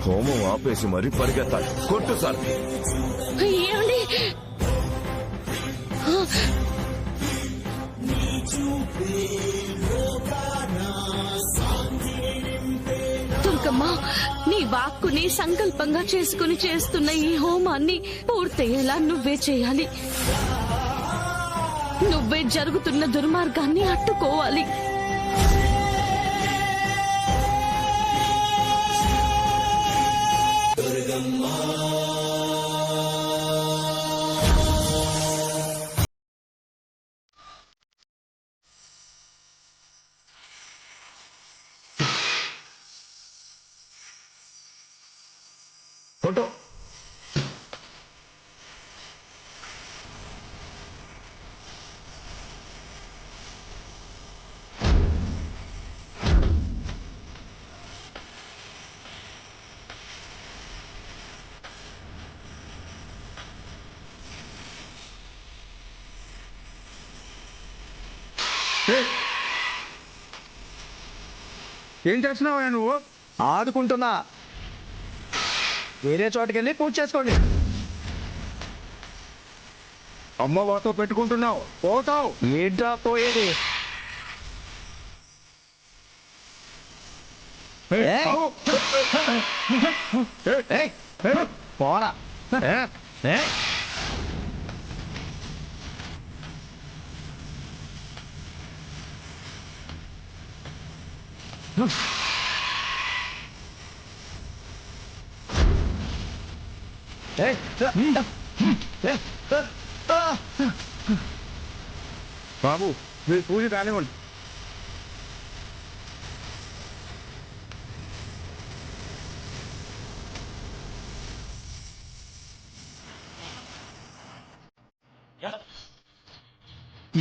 హోమం ఆపేసి మరీ పరిగెత్తాలి. కొట్టు సార్. ఏమండి? దుర్గమ్మ, నీ వాక్కుని సంకల్పంగా చేసుకుని చేస్తున్న ఈ హోమాన్ని పూర్తయ్యేలా నువ్వే చేయాలి. నువ్వే జరుగుతున్న దుర్మార్గాన్ని అడ్డుకోవాలి. ఫోటో ఏం చేస్తున్నావా నువ్వు? ఆడుకుంటున్నా. వేరే చోటుకి వెళ్ళి పూజ చేసుకోండి. అమ్మవారితో పెట్టుకుంటున్నావు, పోతావు. ఏంట్రా పోయేది? పోరా. బాబు, మీరు పూజ కానివ్వండి.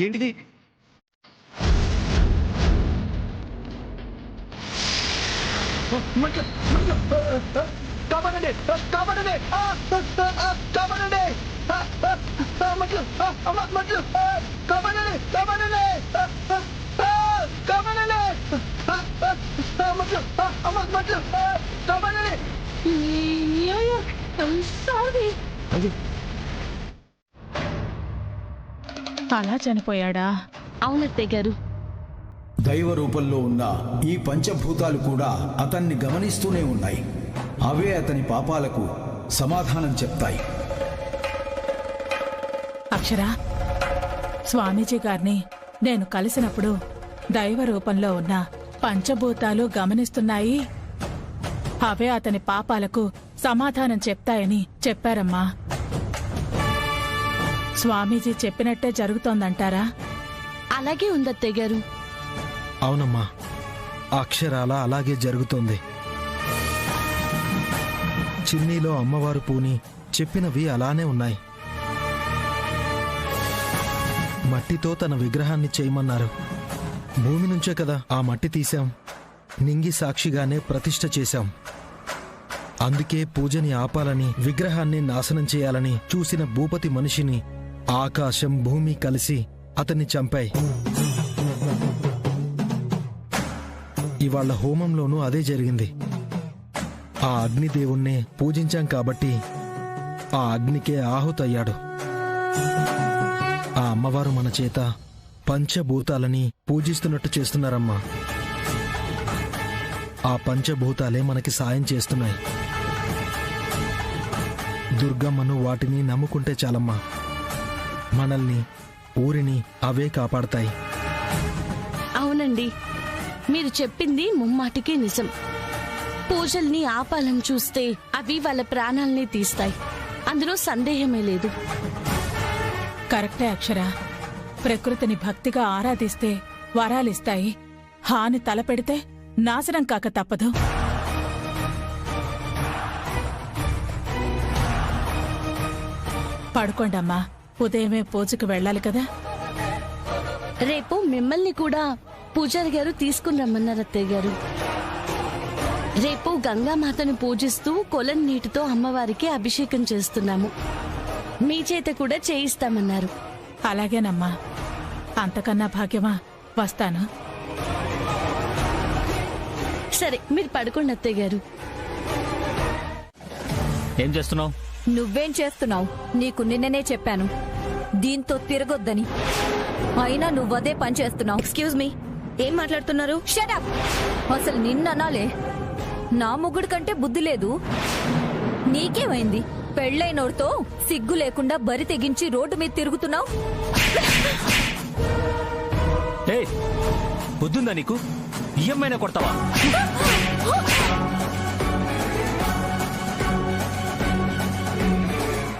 ఏంటిది? కాపాడండి, కాపాడండి, కాపాడండి, మట్లు, మట్లు, కాపాడండి, కాపాడండి, కాపాడండి, మట్లు, మట్లు, కాపాడండి. అలా చనిపోయాడా? అవునత్తయ్య గారు. దైవ రూపంలో ఉన్న ఈ పంచభూతాలు కూడా అతన్ని గమనిస్తూనే ఉన్నాయి. అవే అతని పాపాలకు సమాధానం చెప్తాయి. అక్షరా, స్వామీజీ గారిని నేను కలిసినప్పుడు దైవ రూపంలో ఉన్న పంచభూతాలు గమనిస్తున్నాయి, అవే అతని పాపాలకు సమాధానం చెప్తాయని చెప్పారమ్మా. స్వామీజీ చెప్పినట్టే జరుగుతోందంటారా? అలాగే ఉందత్తయ్య గారు. అవునమ్మా, అక్షరాల అలాగే జరుగుతోంది. చిన్నీలో అమ్మవారు పూని చెప్పినవి అలానే ఉన్నాయి. మట్టితో తన విగ్రహాన్ని చేయమన్నారు. భూమి నుంచే కదా ఆ మట్టి తీశాం. నింగి సాక్షిగానే ప్రతిష్ఠ చేశాం. అందుకే పూజని ఆపాలని, విగ్రహాన్ని నాశనం చేయాలని చూసిన భూపతి మనిషిని ఆకాశం భూమి కలిసి అతన్ని చంపాయి. ఇవాళ్ల హోమంలోనూ అదే జరిగింది. ఆ అగ్నిదేవుణ్ణే పూజించాం కాబట్టి ఆ అగ్నికే ఆహుతయ్యాడు. ఆ అమ్మవారు మన చేత పంచభూతాలని పూజిస్తున్నట్టు చేస్తున్నారమ్మా. ఆ పంచభూతాలే మనకి సాయం చేస్తున్నాయి. దుర్గమ్మను వాటిని నమ్ముకుంటే చాలమ్మా. మనల్ని, ఊరిని అవే కాపాడతాయి. అవునండి, మీరు చెప్పింది ముమ్మాటికి నిజం. పూజల్ని ఆపాలని చూస్తే అవి వాళ్ళ ప్రాణాల్ని తీస్తాయి. అందులో సందేహమే లేదు. కరెక్టే అక్షరా. ప్రకృతిని భక్తిగా ఆరాధిస్తే వరాలిస్తాయి. హాని తలపెడితే నాశనం కాక తప్పదు. పడుకోండమ్మా, ఉదయమే పూజకు వెళ్ళాలి కదా. రేపు మిమ్మల్ని కూడా పూజారి గారు తీసుకుని రమ్మన్నారు అత్తయ్య గారు. రేపు గంగామాతను పూజిస్తూ కొలం నీటితో అమ్మవారికి అభిషేకం చేస్తున్నాము. మీ చేత కూడా చేయిస్తామన్నారు. అలాగేనమ్మా, అంతకన్నా భాగ్యమా. వస్తాను. సరే, మీరు పడుకోండి అత్తయ్య గారు. ఏం చేస్తున్నావు? నువ్వేం చేస్తున్నావు? నీకు నిన్ననే చెప్పాను దీంతో తిరగొద్దని, అయినా నువ్వదే పని చేస్తున్నావు. ఎక్స్క్యూజ్ మీ, ఏం మాట్లాడుతున్నారు? Shut up! అసలు నిన్ననాలే నా ముగ్గుడు కంటే బుద్ధి లేదు. నీకేమైంది? పెళ్ళైనోడితో సిగ్గు లేకుండా బరి తెగించి రోడ్డు మీద తిరుగుతున్నావు. ఏయ్, బుద్ధుందా నీకు? ఈఎంఐనా కొడతావా?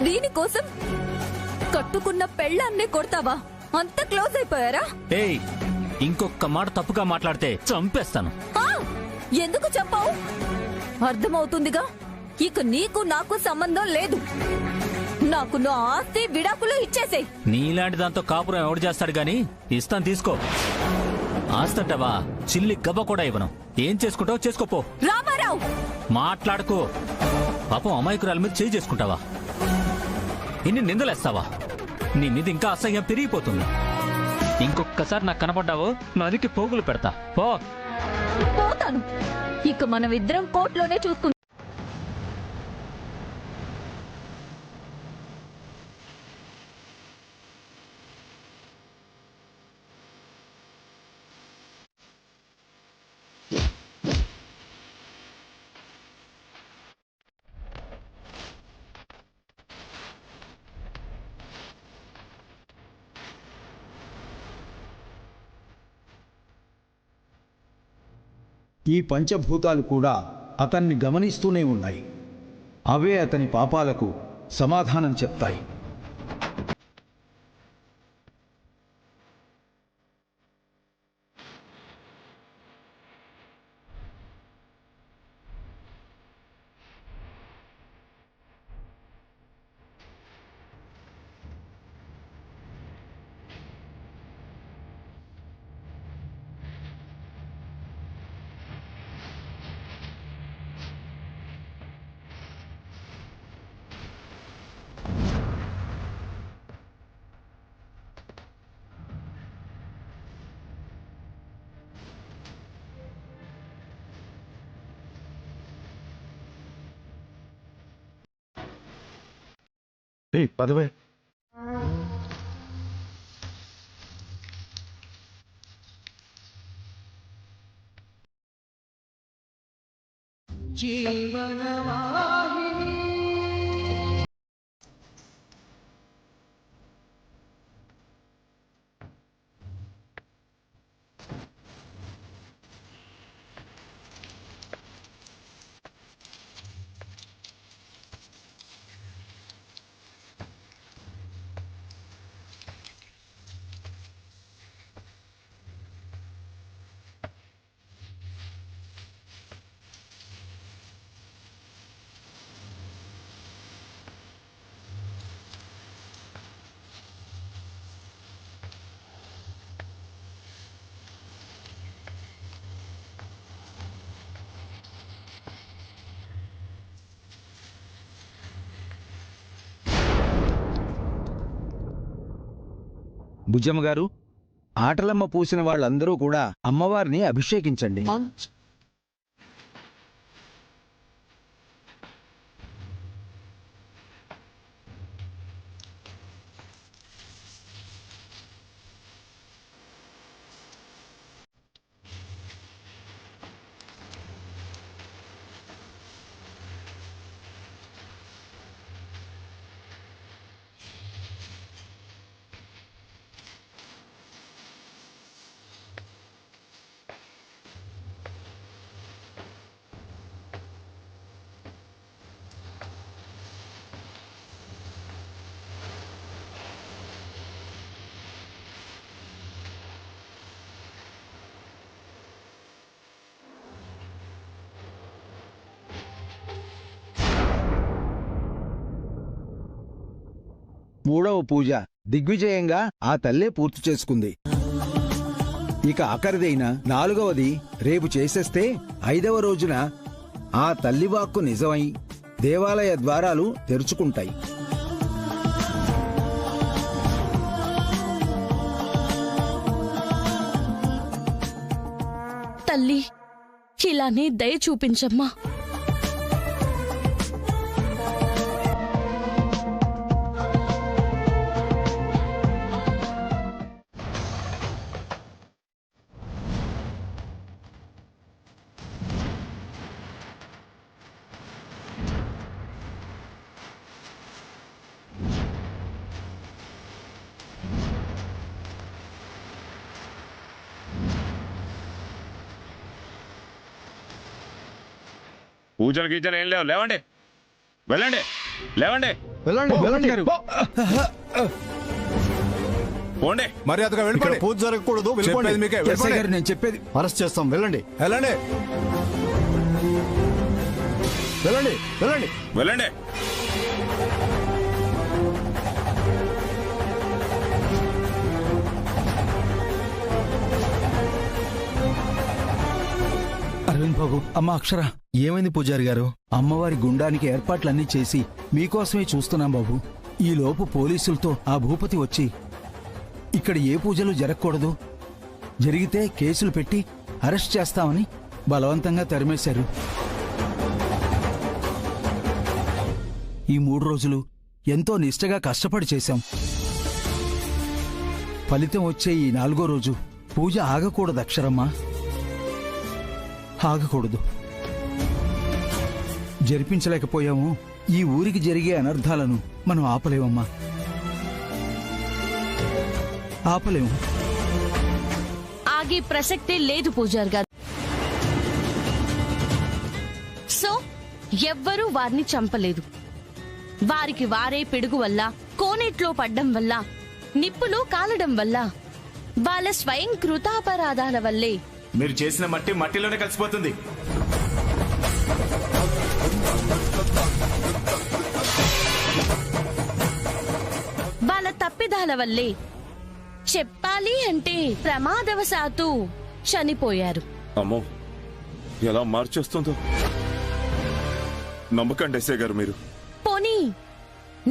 దీనికోసం కట్టుకున్న పెళ్ళాన్నే కొడతావా? అంత క్లోజ్ అయిపోయారా? ఏయ్, ఇంకొక మాట తప్పుగా మాట్లాడితే చంపేస్తాను. ఆ! ఎందుకు చెప్పావు? అర్థమవుతుందిగా, ఇక నీకు నాకు సంబంధం లేదు. నాకు నా ఆస్తి విడాకులు ఇచ్చేసేయ్. నీలాంటి దాంతో కాపురం ఎవడు చేస్తాడు గాని ఇస్తాను, తీసుకో. ఆస్తంటావా? చిల్లి గబ్బ కూడా ఇవ్వను. ఏం చేసుకుంటావు చేసుకోపో. రామారావు, మాట్లాడుకో. పాపం అమాయకురాల మీద చేయి చేసుకుంటావా? ఇన్ని నిందలేస్తావా? నీ మీద ఇంకా అసహ్యం పెరిగిపోతుంది. ఇంకొక్కసారి నాకు కనపడ్డావో నదికి పోగులు పెడతా. పో. పోతాను. ఇక మనమిద్దరం కోర్టులోనే చూసుకుంటాం. ఈ పంచభూతాలు కూడా అతన్ని గమనిస్తూనే ఉన్నాయి. అవే అతని పాపాలకు సమాధానం చెప్తాయి. పదవే. బుజ్జమ్మ గారు, ఆటలమ్మ పూసిన వాళ్ళందరూ కూడా అమ్మవారిని అభిషేకించండి. మూడవ పూజ దిగ్విజయంగా ఆ తల్లే పూర్తి చేసుకుంది. ఇక ఆఖరిదైన 4వది రేపు చేసేస్తే 5వ రోజున ఆ తల్లి వాక్కు నిజమై దేవాలయ ద్వారాలు తెరుచుకుంటాయి. తల్లి, ఇలానే దయ చూపించమ్మా. పూజలు గీజలు ఏం లేవు. లేవండి, వెళ్ళండి, లేవండి, వెళ్ళండి వెళ్ళండి పోండి. మర్యాదగా ఇక్కడ వెళ్ళిపోండి. పూజ జరగకూడదు, చెప్పేది వెళ్ళిపోండి. మీకే, ఎస్ఐ వెళ్ళిపోండి. గారు నేను చెప్పేది అరెస్ట్ చేస్తాం, వెళ్ళండి వెళ్ళండి, వెళ్ళండి వెళ్ళండి. వెళ్ళండి. అరవింద్ బాబు, అమ్మ అక్షర, ఏమైంది పూజారి గారు? అమ్మవారి గుండానికి ఏర్పాట్లన్నీ చేసి మీకోసమే చూస్తున్నాం బాబు. ఈలోపు పోలీసులతో ఆ భూపతి వచ్చి ఇక్కడ ఏ పూజలు జరగకూడదు, జరిగితే కేసులు పెట్టి అరెస్ట్ చేస్తామని బలవంతంగా తరిమేశారు. ఈ 3 రోజులు ఎంతో నిష్టగా కష్టపడి చేశాం. ఫలితం వచ్చే ఈ 4వ రోజు పూజ ఆగకూడదు అక్షరమ్మా, ఆగకూడదు. జరిపించలేకపోయాము. ఈ ఊరికి జరిగే అనర్థాలను మనం ఆపలేమమ్మా, ఆపలేము. ఆగే ప్రసక్తే లేదు పూజారి గారు. సో ఎవ్వరూ వారిని చంపలేదు. వారికి వారే పిడుగు వల్ల, కోనేట్లో పడ్డం వల్ల, నిప్పులో కాలడం వల్ల, వాళ్ళ స్వయం కృతాపరాధాల వల్లే మీరు చేసిన మట్టి మట్టిలోనే కలిసిపోతుంది. వాళ్ళ తప్పిదాల వల్లే చెప్పాలి అంటే ప్రమాదవశాత్తు చనిపోయారు. అమ్మో, ఎలా మార్చేస్తుందో. నమ్మకండి ఎస్ఐ గారు మీరు. పోనీ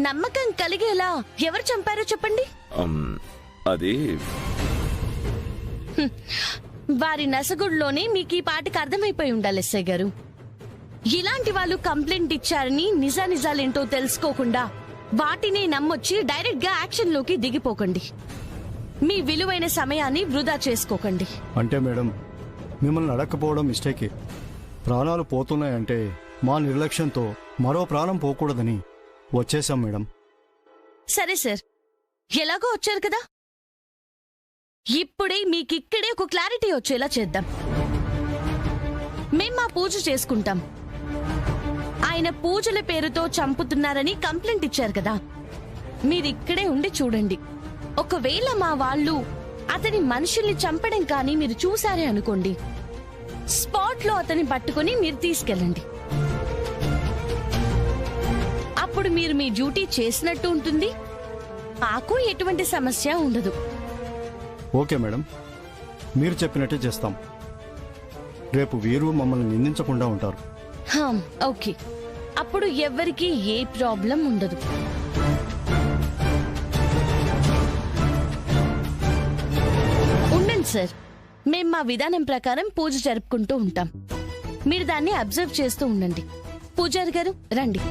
నమ్మకం కలిగేలా ఎవరు చంపారో చెప్పండి. అది వారి నసగుడ్లోనే మీకు ఈ పాటికి అర్థమైపోయి ఉండాలి ఎస్ఐ గారు. ఇలాంటి వాళ్ళు కంప్లైంట్ ఇచ్చారని నిజానిజాలేంటో తెలుసుకోకుండా వాటిని నమ్మొచ్చి డైరెక్ట్ గా యాక్షన్ లోకి దిగిపోకండి. మీ విలువైన సమయాన్ని వృధా చేసుకోకండి. అంటే మేడం, మిమ్మల్ని అడగకపోవడం మిస్టేకే. ప్రాణాలు పోతున్నాయంటే మా నిర్లక్ష్యంతో మరో ప్రాణం పోకూడదని వచ్చేసాం మేడం. సరే సార్, ఎలాగో వచ్చారు కదా, ఇప్పుడే మీకిక్కడే ఒక క్లారిటీ వచ్చేలా చేద్దాం. మేం మా పూజ చేసుకుంటాం. ఆయన పూజల పేరుతో చంపుతున్నారని కంప్లైంట్ ఇచ్చారు కదా, మీరిక్కడే ఉండి చూడండి. ఒకవేళ మా వాళ్ళు అతని మనుషుల్ని చంపడం కానీ మీరు చూశారే అనుకోండి, స్పాట్ లో అతన్ని పట్టుకుని మీరు తీసుకెళ్ళండి. అప్పుడు మీరు మీ డ్యూటీ చేసినట్టు ఉంటుంది, మాకు ఎటువంటి సమస్య ఉండదు. ఓకే మేడం, మీరు చెప్పినట్టే చేస్తాం. రేపు వీరు మమ్మల్ని నిందించకుండా ఉంటారు. ఓకే, అప్పుడు ఎవ్వరికీ ఏ ప్రాబ్లం ఉండదు. ఉండండి సార్, మేం మా విధానం ప్రకారం పూజ జరుపుకుంటూ ఉంటాం. మీరు దాన్ని అబ్జర్వ్ చేస్తూ ఉండండి. పూజారి గారు రండి.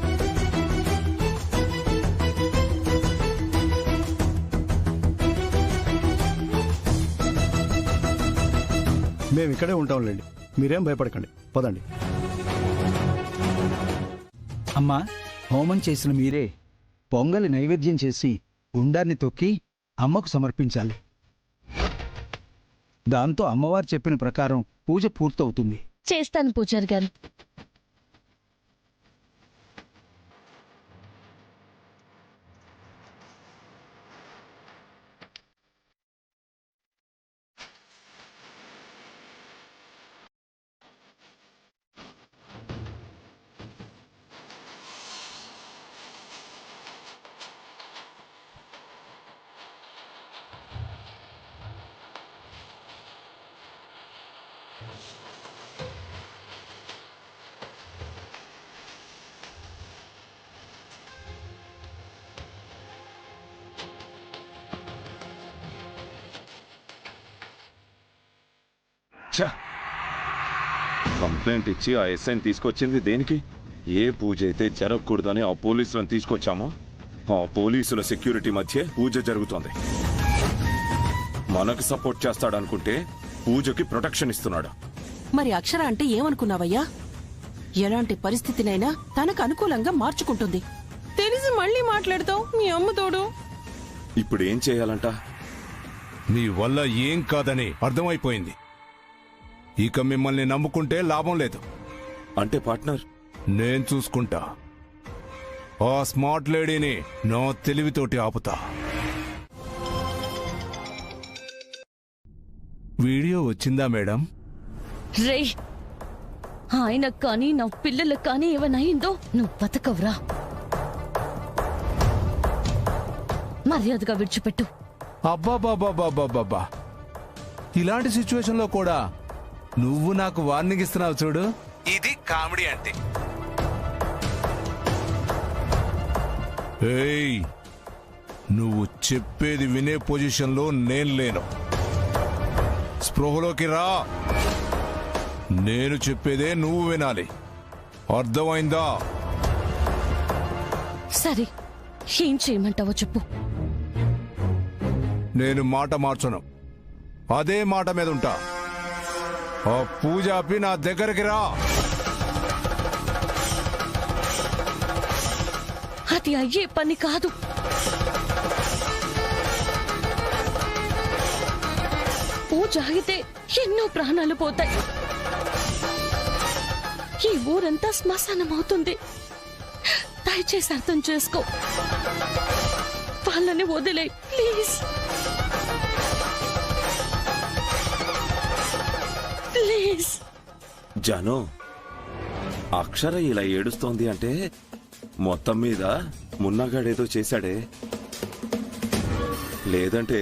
మేము ఇక్కడే ఉంటాంలేండి, మీరేం భయపడకండి, పదండి. అమ్మా, హోమం చేసిన మీరే పొంగలి నైవేద్యం చేసి గుండాన్ని తొక్కి అమ్మకు సమర్పించాలి. దాంతో అమ్మవారు చెప్పిన ప్రకారం పూజ పూర్తవుతుంది. చేస్తాను పూజారి గారు. కంప్లైంట్ ఇచ్చి ఆ ఎస్ఐని తీసుకొచ్చింది దేనికి? ఏ పూజ అయితే జరగకూడదని ఆ పోలీసులను తీసుకొచ్చామో, ఆ పోలీసుల సెక్యూరిటీ మధ్య పూజ జరుగుతోంది. మనకు సపోర్ట్ చేస్తాడనుకుంటే పూజకి ప్రొటెక్షన్ ఇస్తున్నాడు. మరి అక్షర అంటే ఏమనుకున్నావయ్యా? ఎలాంటి పరిస్థితినైనా తనకు అనుకూలంగా మార్చుకుంటుంది. తెలిసి మళ్ళీ మాట్లాడతావు మీ అమ్మతోడు. ఇప్పుడు ఏం చేయాలంట? మీ వల్ల ఏం కాదని అర్థమైపోయింది. ఇక మిమ్మల్ని నమ్ముకుంటే లాభం లేదు. అంటే పార్ట్నర్, నేను చూసుకుంటా. ఆ స్మార్ట్ లేడీని నా తెలివితోటి ఆపుతా. వీడియో వచ్చిందా మేడం? రే, ఆయనకు కానీ నా పిల్లలకు కానీ ఏమనయిందో నువ్వు బతకవురా. మర్యాదగా విడిచిపెట్టు. అబ్బాబాబాబాబాబా, ఇలాంటి సిచ్యువేషన్లో కూడా నువ్వు నాకు వార్నింగ్ ఇస్తున్నావు చూడు, ఇది కామెడీ అంటే. ఏయ్, నువ్వు చెప్పేది వినే పొజిషన్లో నేను లేను. స్పృహలోకి రా. నేను చెప్పేదే నువ్వు వినాలి, అర్థమైందా? సరే, ఏం చేయమంటావో చెప్పు. నేను మాట మార్చను, అదే మాట మీద ఉంటా. ఆ పూజ ఆపి నా దగ్గరికి రా. అది అయ్యే పని కాదు. పూజ ఆగితే ఎన్నో ప్రాణాలు పోతాయి. ఈ ఊరంతా శ్మశానం అవుతుంది. దయచేసి అర్థం చేసుకో. వాళ్ళని వదిలే ప్లీజ్. ప్లీజ్. జాను, అక్షర ఇలా ఏడుస్తోంది అంటే మొత్తం మీద మున్నగాడేదో చేశాడే. లేదంటే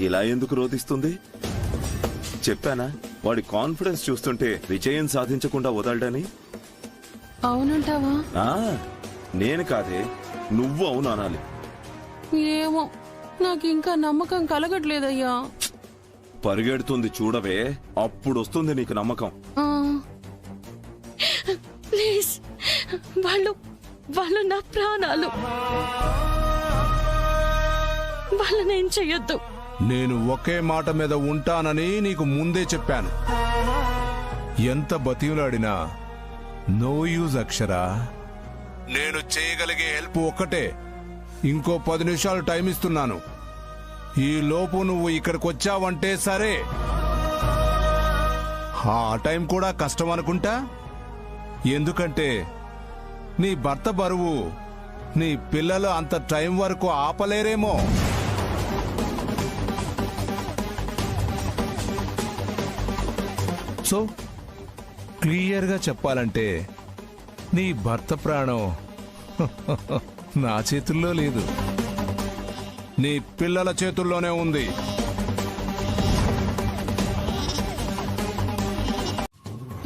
ఇలా ఎందుకు రోధిస్తుంది? చెప్పానా, వాడి కాన్ఫిడెన్స్ చూస్తుంటే విజయం సాధించకుండా వదలడని. అవునంటావా? నేను కాదే, నువ్వు అవును అనాలి. ఏమో, నాకు ఇంకా నమ్మకం కలగట్లేదయ్యా. పరిగెడుతుంది చూడవే, అప్పుడు వస్తుంది నీకు నమ్మకం. ప్లీజ్, వాళ్ళు నా ప్రాణాలు. వాళ్ళనేం చెయ్యొద్దు. నేను ఒకే మాట మీద ఉంటానని నీకు ముందే చెప్పాను. ఎంత బతిలాడినా నో యూజ్ అక్షరా. నేను చేయగలిగే హెల్ప్ ఒక్కటే. ఇంకో 10 నిమిషాలు టైం ఇస్తున్నాను. ఈ లోపు నువ్వు ఇక్కడికి వచ్చావంటే సరే. ఆ టైం కూడా కష్టం అనుకుంటా. ఎందుకంటే నీ భర్త బరువు నీ పిల్లలు అంత టైం వరకు ఆపలేరేమో. సో క్లియర్గా చెప్పాలంటే నీ భర్త ప్రాణం నా చేతుల్లో లేదు, నీ పిల్లల చేతుల్లోనే ఉంది.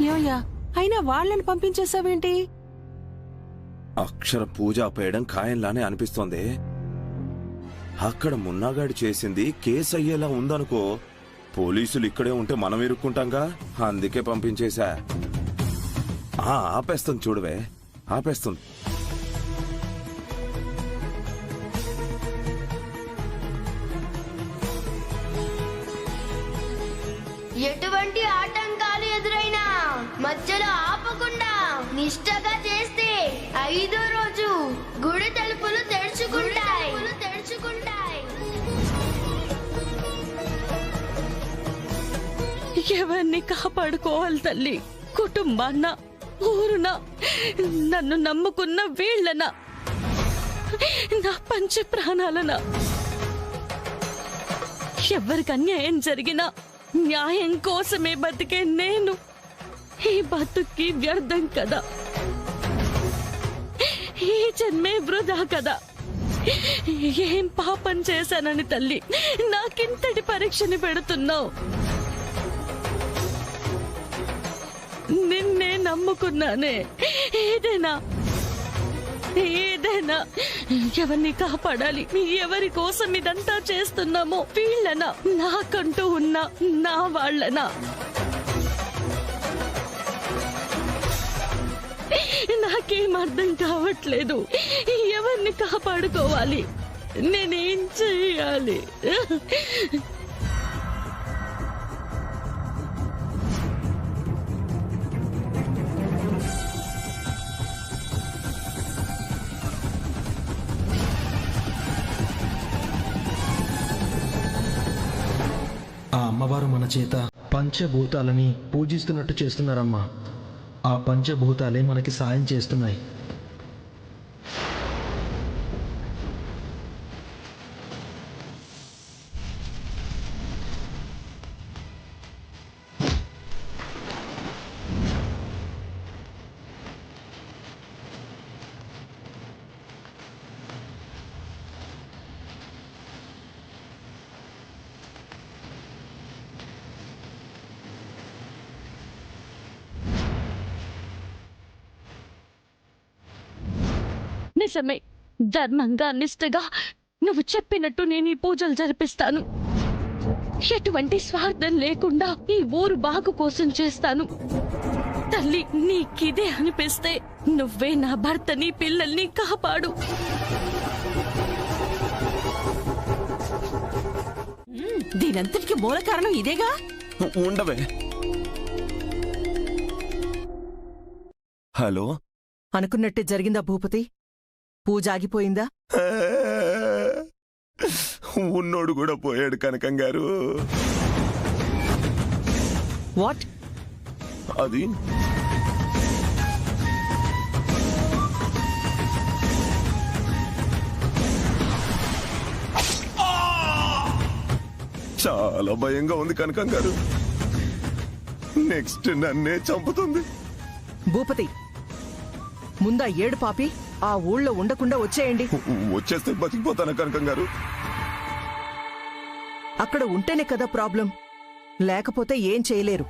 ఏమయ్యా, అయినా వాళ్ళని పంపించేసావేంటి? అక్షర పూజ ఆపేయడం ఖాయంలానే అనిపిస్తోంది. అక్కడ మున్నాగాడి చేసింది కేసు అయ్యేలా ఉందనుకో, పోలీసులు ఇక్కడే ఉంటే మనం ఇరుక్కుంటాంగా. అందుకే పంపించేశా. ఆపేస్తుంది చూడవే, ఆపేస్తుంది. ఎటువంటి ఆటంకాలు ఎదురైనా మధ్యలో ఆపకుండా నిష్ఠగా చేస్తే 5వ రోజు గుడి తలుపులు తెరుచుకుంటాయి. ఎవరిని కాపాడుకోవాలి తల్లి? కుటుంబాన్న, ఊరునా, నన్ను నమ్ముకున్న వీళ్ళనా, నా పంచ ప్రాణాలనా? ఎవరికి అన్యాయం జరిగినా న్యాయం కోసమే బతికే నేను ఈ బతుక్కి వ్యర్థం కదా, ఈ జన్మే వృధా కదా. ఏం పాపం చేశానని తల్లి నాకింతటి పరీక్షని పెడుతున్నావు? నిన్నే నమ్ముకున్నానే. ఏదైనా ఎవరిని కాపాడాలి, ఎవరి కోసం ఇదంతా చేస్తున్నామో వీళ్ళనా, నాకంటూ ఉన్న నా వాళ్ళనా? నాకేం అర్థం కావట్లేదు. ఎవరిని కాపాడుకోవాలి? నేనేం చెయ్యాలి? ఆ అమ్మవారు మన చేత పంచభూతాలని పూజిస్తున్నట్టు చేస్తున్నారమ్మా. ఆ పంచభూతాలే మనకి సాయం చేస్తున్నాయి. నిజమే, ధర్మంగా నిష్ఠగా నువ్వు చెప్పినట్టు నేను ఈ పూజలు జరిపిస్తాను. ఎటువంటి స్వార్థం లేకుండా ఈ ఊరు బాగు కోసం చేస్తాను. తల్లి, నీకిదే అనిపిస్తే నువ్వే నా భర్తని పిల్లల్ని కాపాడు. దీనంతటికి మూల కారణం ఇదేగా. ఉండవే. హలో, అనుకున్నట్టే జరిగిందా భూపతి? పూజ ఆగిపోయిందా? ఉన్నోడు కూడా పోయాడు కనకం గారు. వాట్? అది చాలా భయంగా ఉంది కనకం గారు. నెక్స్ట్ నన్నే చంపుతుంది. భూపతి, ముందా ఏడు పాపి ఆ ఊళ్ళో ఉండకుండా వచ్చేయండి. వచ్చేస్తే బతికిపోతాను కనకం గారు. అక్కడ ఉంటేనే కదా ప్రాబ్లం, లేకపోతే ఏం చేయలేరు.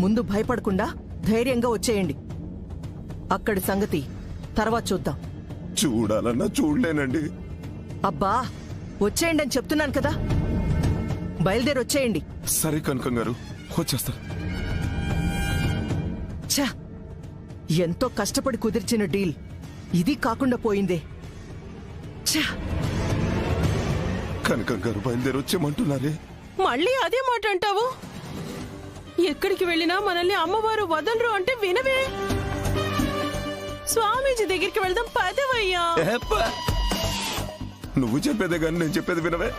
ముందు భయపడకుండా ధైర్యంగా వచ్చేయండి. అక్కడి సంగతి తర్వాత చూద్దాం. చూడాలన్నా చూడలేనండి. అబ్బా, వచ్చేయండి అని చెప్తున్నాను కదా. బయలుదేరి వచ్చేయండి. సరే కనకం గారు, వచ్చేస్తా. ఛ, ఎంతో కష్టపడి కుదిర్చిన డీల్ ఇది కాకుండా పోయిందే. ఛ, కనకం గారు బయలుదేరి వచ్చేయమంటున్నారే. మళ్ళీ అదే మాట అంటావు? ఎక్కడికి వెళ్ళినా మనల్ని అమ్మవారు వదలరు అంటే వినవే. స్వామీజీ దగ్గరికి వెళ్దాం పదవయ్యా. నువ్వు చెప్పేదే కానీ నేను చెప్పేది వినవే.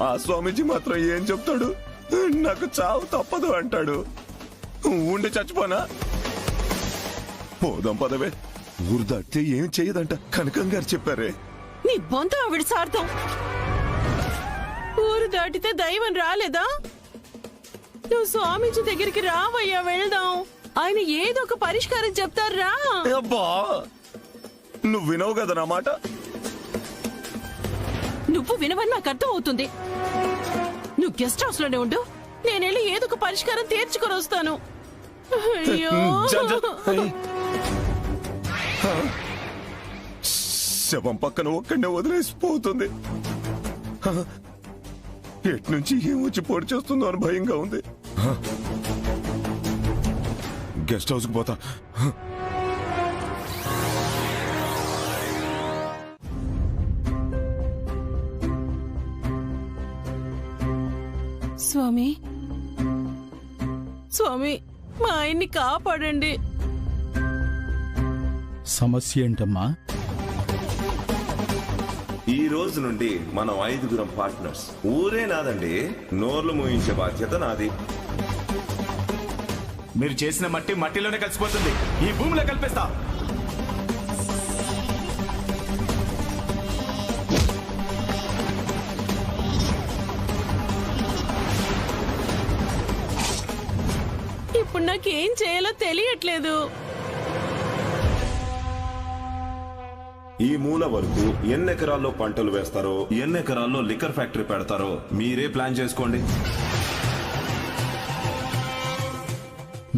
ఆ స్వామీజీ మాత్రం ఏం చెప్తాడు? నాకు చావు తప్పదు అంటాడు. ఉండి చచ్చిపోనా? పోదాం పదవే. ఊరు దాటితే ఏం చెయ్యదంట కనకం గారు చెప్పారే. నీ బొంత ఆవిడ సార్థం. ఊరు దాటితే దైవం రాలేదా? నువ్వు స్వామీజీ దగ్గరికి రావయ్యా, వెళ్దాం. ఆయన ఏదో ఒక పరిష్కారం చెప్తారా. అబ్బా, నువ్వు వినవు కదా నా మాట. నువ్వు వినవని నాకు అర్థం అవుతుంది. నువ్వు గెస్ట్ హౌస్ లోనే ఉండు, నేనెళ్ళి ఏదో ఒక పరిష్కారం తీర్చుకొని వస్తాను. అయ్యో, శవం పక్కన ఒక్కడే వదిలేసిపోతుంది. ఎట్నుంచి ఏమొచ్చి పొడి చేస్తుందో అని భయంగా ఉంది. గెస్ట్ హౌస్ కు పోతా. స్వామి, స్వామి, మా ఆయన్ని కాపాడండి. సమస్య ఏంటమ్మా? ఈ రోజు నుండి మనం 5 పార్ట్నర్స్. ఊరే నాదండి, నోర్లు మూయించే బాధ్యత నాది. మీరు చేసిన మట్టి మట్టిలోనే కలిసిపోతుంది. ఈ భూమిలో కలిపేస్తా. ఇప్పుడు నాకేం చేయాలో తెలియట్లేదు. ఈ మూల వరకు ఎన్ని ఎకరాల్లో పంటలు వేస్తారో, ఎన్ని ఎకరాల్లో లిక్కర్ ఫ్యాక్టరీ పెడతారో మీరే ప్లాన్ చేసుకోండి.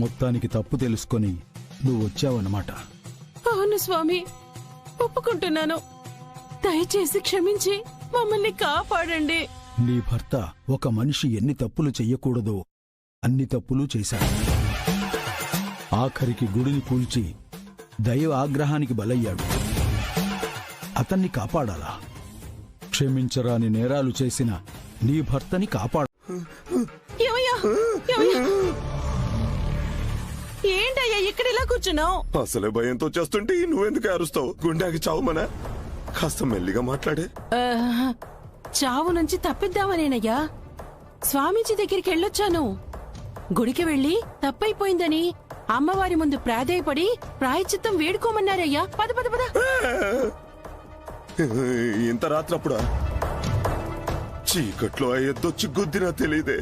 మొత్తానికి తప్పు తెలుసుకొని నువ్వు వచ్చావన్నమాట. అవును స్వామి, ఒప్పుకుంటున్నాను. దయచేసి క్షమించి మమ్మల్ని కాపాడండి. నీ భర్త ఒక మనిషి ఎన్ని తప్పులు చెయ్యకూడదో అన్ని తప్పులు చేశాడు. ఆఖరికి గుడిని కూల్చి దైవ ఆగ్రహానికి బలయ్యాడు. అతన్ని కాపాడాలా? క్షమించరాని నేరాలు చేసిన నీ భర్తని కాపాడు. ఏంటయ్యా ఇక్కడ ఇలా కూర్చున్నావు? అసలే భయంతో చేస్తుంటే నువ్వెందుకు అరుస్తావు? గుండెకి చావుమనా? కాస్త మెల్లిగా మాట్లాడే. చావు నుంచి తప్పిద్దామనేనయ్యా స్వామీజీ దగ్గరికి వెళ్ళొచ్చాను. గుడికి వెళ్లి తప్పైపోయిందని అమ్మవారి ముందు ప్రాధేయపడి ప్రాయశ్చిత్తం వేడుకోమన్నారయ్యా. పద పద పద. ఇంత రాత్రప్పుడా? చీకట్లో ఎద్దొచ్చి గుద్దినా తెలీదే.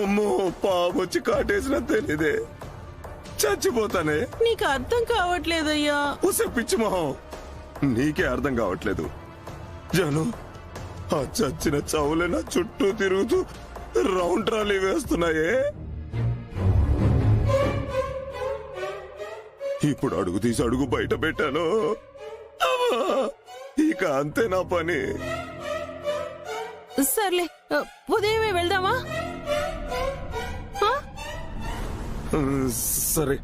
అమ్మో, పామొచ్చి కాటేసినా తెలీదే. చచ్చిపోతానే. నీకు అర్థం కావట్లేదయ్యా. ఉసే పిచ్చి మొహం, నీకే అర్థం కావట్లేదు. జాను, ఆ చచ్చిన చావులే నా చుట్టూ తిరుగుతూ రౌండ్ ట్రాలీ వేస్తున్నాయే. ఇప్పుడు అడుగు తీసి అడుగు బయట పెట్టాను. ఇక అంతే నా పని. సర్లే, ఉదయమే వెళ్దామా? సరే.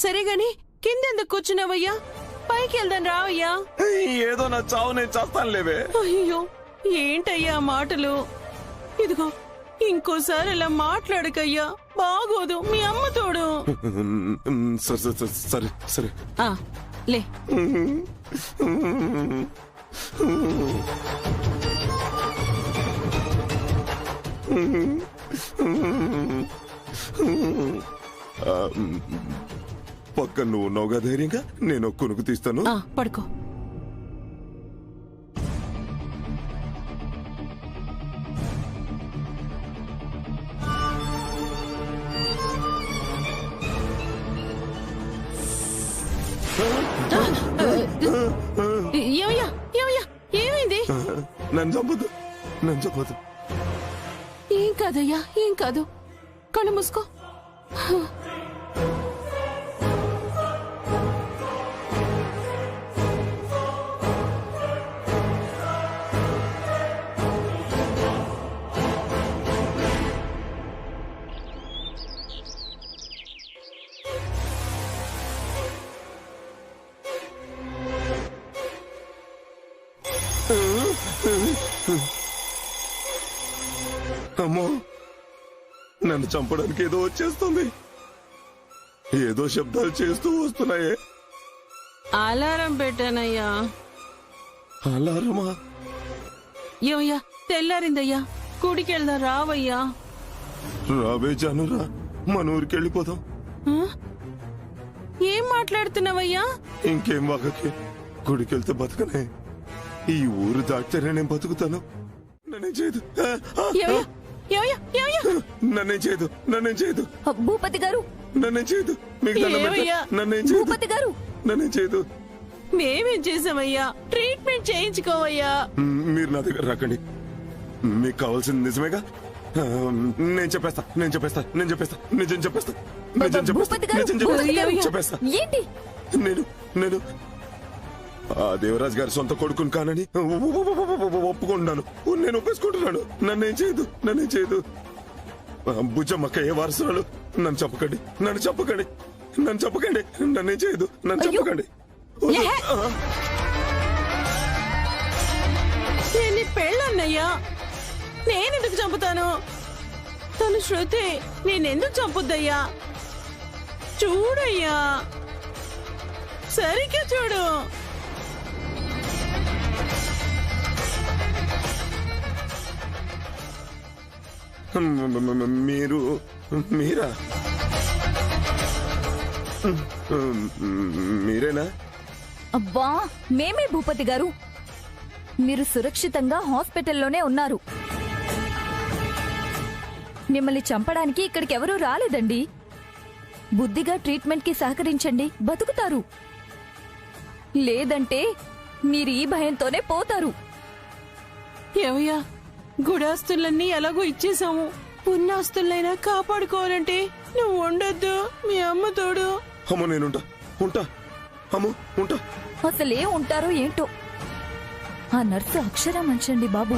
సరే గాని కిందెందుకు కూర్చున్నావయ్యా? పైకి వెళ్దాం రావయ్యా. ఏదో నా చావు నేను చేస్తాను లేవే. అయ్యో, ఏంటయ్యా మాటలు? ఇదిగో, ఇంకోసారి అలా మాట్లాడకయ్యా, బాగోదు. మీ అమ్మ తోడు. సరే సరే సరే. లే. పక్క నువ్వు ఉన్నావుగా ధైర్యంగా, నేను కొనుక్కు తీస్తాను. పడుకో. ఏమయ్యా ఏమయ్యా ఏమైంది? నన్ను చంపదు, నన్ను చంపదు. ఏం కాదయ్యా, ఏం కాదు. కళ్ళు మూసుకో. అమ్మో, నన్ను చంపడానికి ఏదో వచ్చేస్తుంది. ఏదో శబ్దాలు చేస్తూ వస్తున్నాయే. అలారం పెట్టానయ్యా. అలారమా? ఏమయ్యా, తెల్లారిందయ్యా. గుడికి వెళ్దాం రావయ్యా. రావే జానురా, మన ఊరికి వెళ్ళిపోదాం. ఏం మాట్లాడుతున్నావయ్యా? ఇంకేం వాగకి, గుడికి వెళ్తే బతకనే. ఈ ఊరు దాటితేనే నేను బతుకుతాను. నన్నేం చేయదు, నన్నేం చేయదు, నన్నేం చేయదు. భూపతి గారు, నన్నేం చేయదు. మీకు నన్నేం చేయదు. భూపతి గారు, నన్నేం చేయదు. మేమేం చేసామయ్యా? ట్రీట్మెంట్ చేయించుకోవయ్యా. మీరు నా దగ్గర రాకండి. మీకు కావాల్సింది నిజమేగా? నేను చెప్పేస్తా, నేను చెప్పేస్తా, నేను చెప్పేస్తా, నిజం చెప్పేస్తా, నిజం చెప్పేస్తా. ఏంటి? నేను ఆ దేవరాజ్ గారి సొంత కొడుకుని కానని ఒప్పుకుంటున్నాను. నేను ఒప్పేసుకుంటున్నాను. నన్నేం చేయదు, నన్నేం చేయదు. బుజ్జమ్మక్క ఏ వారసురాలు. నన్ను చెప్పకండి, నన్ను చెప్పకండి, నన్ను చెప్పకండి. నన్నేం చేయదు, నన్ను చెప్పకండి. నేను పెళ్ళన్నయ్యా. నేనెందుకు చంపుతాను? తను శృతి. నేనెందుకు చంపుద్దయ్యా? చూడయ్యా, సరిగ్గా చూడు. మీరా? మీరేనా? అబ్బా, మేమే భూపతి గారు. మీరు సురక్షితంగా హాస్పిటల్లోనే ఉన్నారు. మిమ్మల్ని చంపడానికి ఇక్కడికి ఎవరూ రాలేదండి. బుద్ధిగా ట్రీట్మెంట్ కి సహకరించండి, బతుకుతారు. లేదంటే మీరు ఈ భయంతోనే పోతారు. ఏవయ్యా, గుడాస్తులన్నీ ఎలాగో ఇచ్చేసాము. పున్నాస్తులైనా కాపాడుకోవాలంటే నువ్వు ఉండొద్దు. మీ అమ్మ తోడు. అమ్మో, నేనుంటా, ఉంటా. అమ్మో, ఉంటా. అసలే ఉంటారో ఏంటో. ఆ నర్సు అక్షర మంచండి బాబు.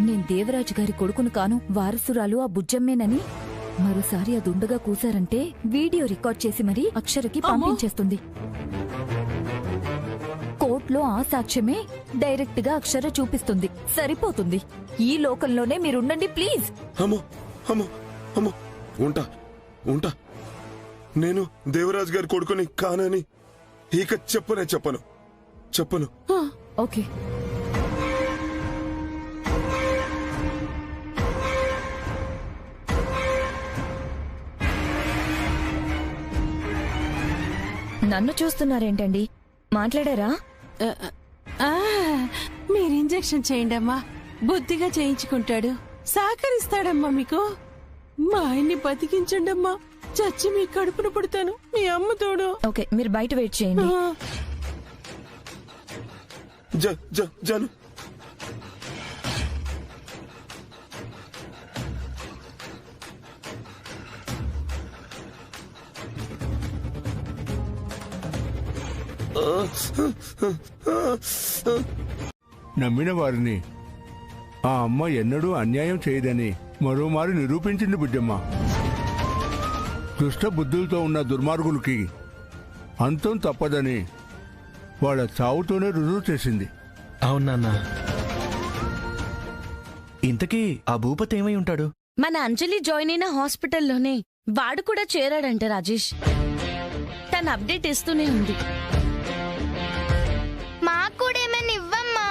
నేను దేవరాజు గారి కొడుకును కాను, వారసురాలు ఆ బుజ్జమ్మేనని మరోసారి అది ఉండగా కూసారంటే వీడియో రికార్డ్ చేసి మరీ అక్షరకి పంపించేస్తుంది. కోర్టులో ఆ సాక్ష్యమే డైరెక్ట్ గా అక్షర చూపిస్తుంది. సరిపోతుంది. ఈ లోకంలోనే మీరుండండి ప్లీజ్. అమ్మో, అమ్మో, అమ్మో, ఉంటా, ఉంటా. నేను దేవరాజు గారి కొడుకుని కానని ఇక చెప్పను. ఓకే. నన్ను చూస్తున్నారేంటండి? మాట్లాడారా? మీరు ఇంజెక్షన్ చేయండి అమ్మా, బుద్ధిగా చేయించుకుంటాడు, సహకరిస్తాడమ్మా మీకు. మా ఆయన్ని బతికించండి అమ్మా, చచ్చి మీ కడుపును పుడతాను, మీ అమ్మ తోడు. ఓకే, మీరు బయట వెయిట్ చేయండి. జాను నమ్మిన వారిని ఆ అమ్మ ఎన్నడూ అన్యాయం చేయదని మరోమారు నిరూపించింది బుజ్జమ్మ. దుష్ట బుద్ధులతో ఉన్న దుర్మార్గులకి అంతం తప్పదని వాళ్ళ చావుతోనే రుజువు చేసింది. అవునన్నా. ఇంతకీ ఆ భూపతి ఏమై ఉంటాడు? మన అంజలి జాయిన్ అయిన హాస్పిటల్లోనే వాడు కూడా చేరాడంట రాజేష్. తన అప్డేట్ ఇస్తూనే ఉంది. మాకు కూడా ఏమైనా ఇవ్వమ్మా,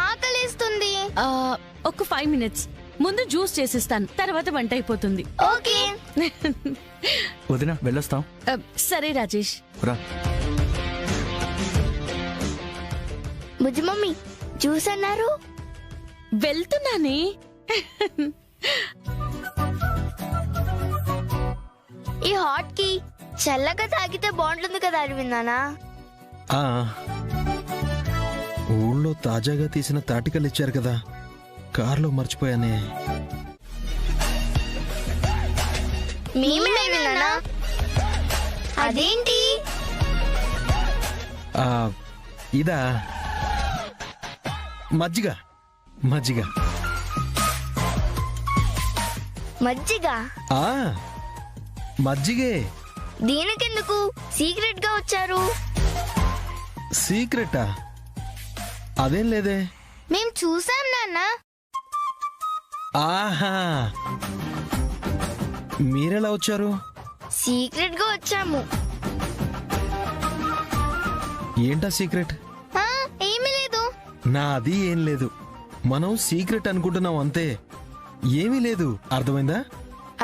ఆకలిస్తుంది. ఒక 5 minutes ముందు జ్యూస్ చేసిస్తాను, తర్వాత వంట అయిపోతుంది. ఓకే. వదినా వెళ్ళొస్తాం. సరే రాజేష్. రా. బుజ్జి మమ్మీ జ్యూస్ అన్నారు. వెళ్తున్నానే. ఈ హాట్ కి చల్లగా తాగితే బాగుంటుంది కదా అరవిందానా? ఆ ఊళ్ళో తాజాగా తీసిన తాటికలు ఇచ్చారు కదా, కార్లో మర్చిపోయానే. మేమే అరవిందానా? అదేంటి? ఇదా మజ్జిగ. మజ్జిగ మజ్జిగ? మజ్జిగే. దీనికెందుకు సీక్రెట్ గా వచ్చారు? సీక్రెటా? అదేం లేదే. మేం చూసాం నాన్న. ఆహా, మీరెలా వచ్చారు? సీక్రెట్ గా వచ్చాము. ఏంటా సీక్రెట్? ఏమీ లేదు. నాది ఏం లేదు, మనం సీక్రెట్ అనుకుంటున్నాం అంతే, ఏమీ లేదు. అర్థమైందా?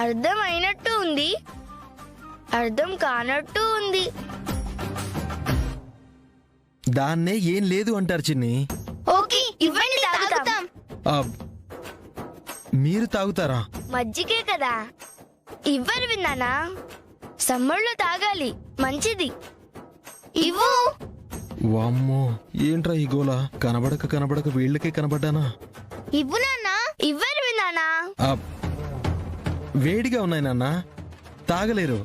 అర్థం అయినట్టు ఉంది, అర్థం కానట్టు ఉంది. దాన్నే ఏం లేదు అంటారు చిన్ని. ఓకే, ఇవ్వండి తాగుతాం. మీరు తాగుతారా? మజ్జిగే కదా, ఇవ్వరు విన్నానా? సమ్మర్లో తాగాలి, మంచిది. ఇవ్వు. వామ్మో, ఏంట్రా ఈ గోల? కనబడక కనబడక వీళ్ళకే కనబడ్డానా? ఇవ్వు నాన్న, ఇవ్వరు విన్నానా? వేడిగా ఉన్నాయి నాన్న, తాగలేరు.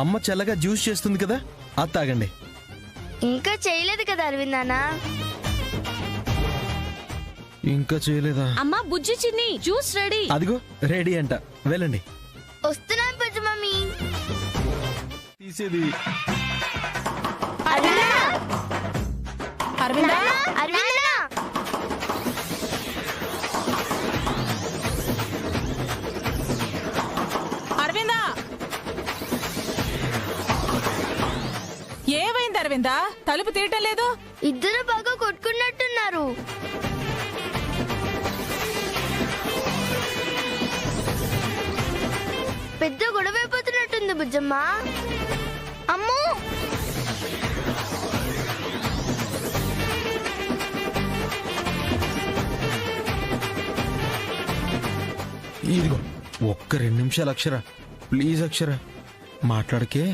అమ్మ చల్లగా జ్యూస్ చేస్తుంది కదా, అది తాగండి. ఇంకా చేయలేదు కదా అరవిందానా? ఇంకా చేయలేదా? అమ్మా బుజ్జి చిన్ని జ్యూస్ రెడీ. అదిగో రెడీ అంట, వెళ్ళండి. వస్తున్నాం బుజ్జి మమ్మీ. తీసేది అరవిందా, అరవిందా, అరవిందా, ఏమైంది అరవిందా? తలుపు తీయటం లేదు. ఇద్దరు బాగా కొట్టుకున్నట్టున్నారు. పెద్ద గొడవ అయిపోతున్నట్టుంది బుజ్జమ్మ. అమ్మో, ఇదిగో ఒక్క 2 నిమిషాలు అక్షర, ప్లీజ్ అక్షర, మాట్లాడకే.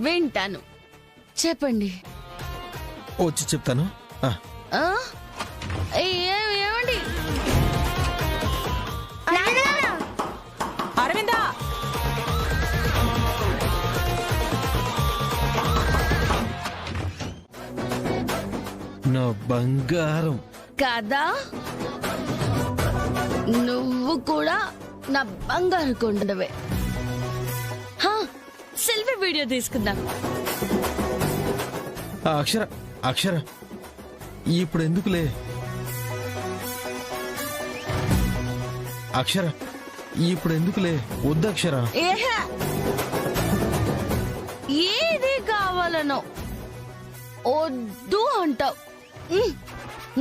వింటాను, చెప్పండి. వచ్చి చెప్తాను. ఏమండి? అరవిందా, నా బంగారం కదా, నువ్వు కూడా నా బంగారు కొండవే. సెల్ఫీ వీడియో తీసుకుందాం. అక్షర అక్షర, ఇప్పుడు ఎందుకులే అక్షర, ఇప్పుడు ఎందుకులే, వద్దు అక్షర. ఏది కావాలనో వద్దు అంటావు.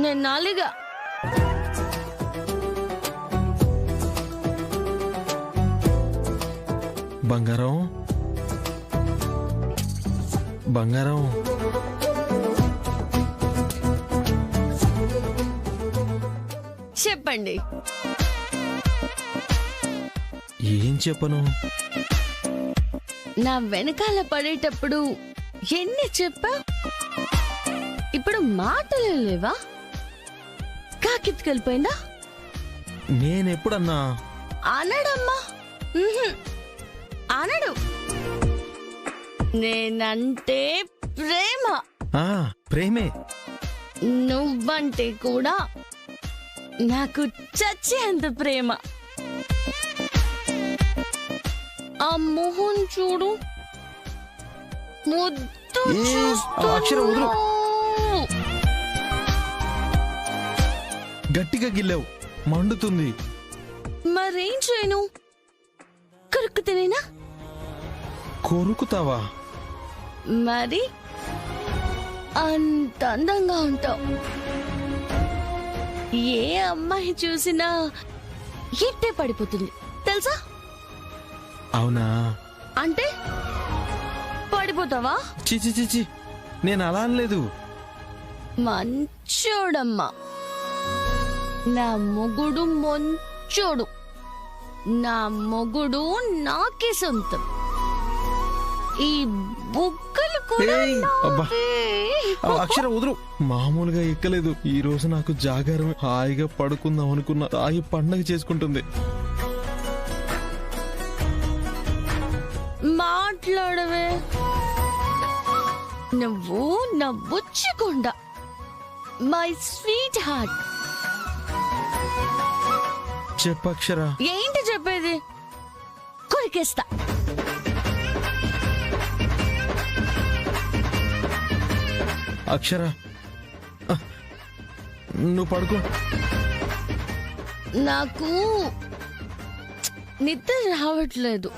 నేను నాలిగా. బంగారం, బంగారం, చెప్పండి. ఏం చెప్పను? నా వెనకాల పడేటప్పుడు ఎన్ని చెప్పా? ఇప్పుడు మాటలు లేవా? కాకిత్తుకెళ్ళిపోయిందా? నేనెప్పుడన్నా? అనడమ్మా, అనడు. నేనంటే ప్రేమ. ప్రేమే. నువ్వంటే కూడా నాకు చచ్చేంత ప్రేమ. ఆ మొహం చూడు, ముద్దు. అక్షర వదులు. గట్టిగా గిల్లావు, మండుతుంది. మరేం చేయను? కరుక్కు తినేనా? కొరుకుతావా? మరి అంత అందంగా ఉంటావు. ఏ అమ్మాయి చూసినా ఇట్టే పడిపోతుంది తెలుసా? అవునా? అంటే పడిపోతావా? చిచి చిచి, నేను అలా అనలేదు. మంచోడమ్మా, నా మొగుడు మంచోడు. నా మొగుడు నాకే సొంతం. ఈ బుగ్గలు కూడా నావే. అక్షర వదులు. మామూలుగా ఎక్కలేదు. ఈ రోజు నాకు జాగారం. హాయిగా పడుకుందాం అనుకున్నా. తాగి పండగ చేసుకుంటుంది. మాట్లాడవే. నువ్వు నా బుచ్చికొండ, మై స్వీట్ హార్ట్. చెప్పక్షర. ఏంటి చెప్పేది? కొరికేస్తా. అక్షర, నువ్వు పడుకో. నాకు నిద్ర రావట్లేదు.